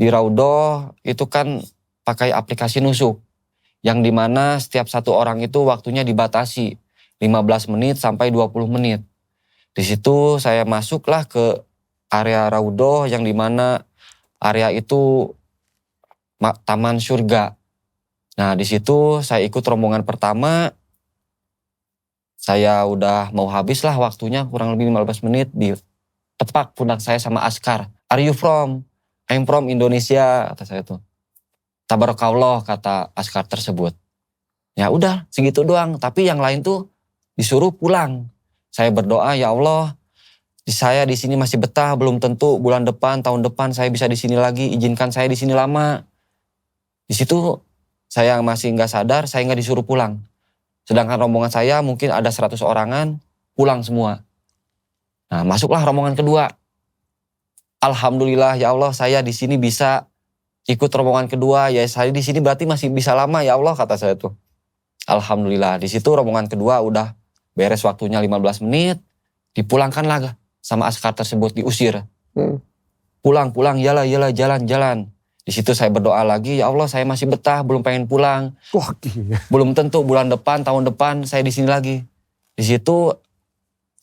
Di Raudhah itu kan pakai aplikasi nusuk. Yang dimana setiap satu orang itu waktunya dibatasi 15 menit sampai 20 menit. Di situ saya masuklah ke area Raudhah yang dimana area itu taman surga. Nah di situ saya ikut rombongan pertama. Saya udah mau habis lah waktunya, kurang lebih 15 menit. Ditepak pundak saya sama askar. Are you from? I'm from Indonesia, kata saya tuh. Tabarakallah, kata askar tersebut. Ya udah segitu doang, tapi yang lain tuh disuruh pulang. Saya berdoa, ya Allah, saya di sini masih betah, belum tentu bulan depan, tahun depan saya bisa di sini lagi, izinkan saya di sini lama. Di situ saya masih nggak sadar, saya nggak disuruh pulang. Sedangkan rombongan saya mungkin ada 100 orangan, pulang semua. Nah masuklah rombongan kedua. Alhamdulillah ya Allah, saya di sini bisa ikut rombongan kedua. Ya saya di sini berarti masih bisa lama ya Allah, kata saya tuh. Alhamdulillah. Di situ rombongan kedua udah beres waktunya 15 menit. Dipulangkan lah sama askar tersebut, diusir. Pulang, yalah, jalan. Di situ saya berdoa lagi, ya Allah saya masih betah, belum pengen pulang. Wah, gila. Belum tentu bulan depan, tahun depan saya di sini lagi. Di situ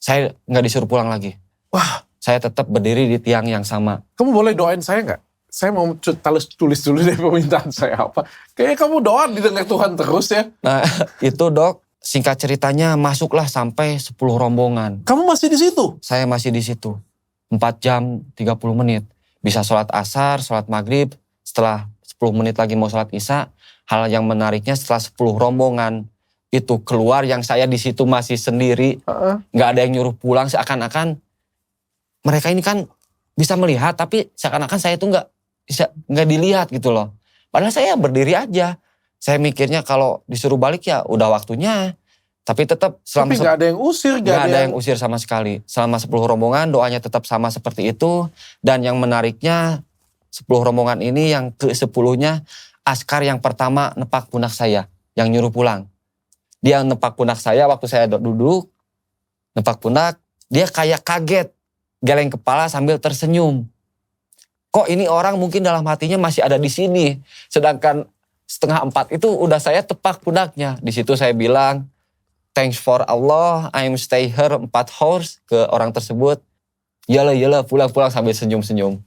saya nggak disuruh pulang lagi. Wah. Saya tetap berdiri di tiang yang sama. Kamu boleh doain saya nggak? Saya mau tulis dulu deh permintaan saya apa. Kayaknya kamu doa didengar Tuhan terus ya. Nah itu dok, singkat ceritanya masuklah sampai 10 rombongan. Kamu masih di situ? Saya masih di situ. 4 jam 30 menit. Bisa sholat asar, sholat maghrib. Setelah 10 menit lagi mau sholat isya. Hal yang menariknya setelah 10 rombongan itu keluar, yang saya di situ masih sendiri. Nggak ada yang nyuruh pulang, seakan-akan mereka ini kan bisa melihat, tapi seakan-akan saya itu nggak dilihat gitu loh. Padahal saya berdiri aja. Saya mikirnya kalau disuruh balik ya udah waktunya. Tapi tetap selama... Tapi nggak ada yang usir. Nggak ada yang usir sama sekali. Selama 10 rombongan doanya tetap sama seperti itu. Dan yang menariknya 10 rombongan ini yang ke-10-nya askar yang pertama nepak pundak saya. Yang nyuruh pulang. Dia nepak pundak saya waktu saya duduk. Nepak pundak. Dia kayak kaget. Geleng kepala sambil tersenyum. Kok ini orang mungkin dalam hatinya masih ada di sini. Sedangkan 3:30 itu udah saya tepak pundaknya. Di situ saya bilang, thanks for Allah, I'm stay here 4 hours ke orang tersebut. Yalah, pulang sambil senyum-senyum.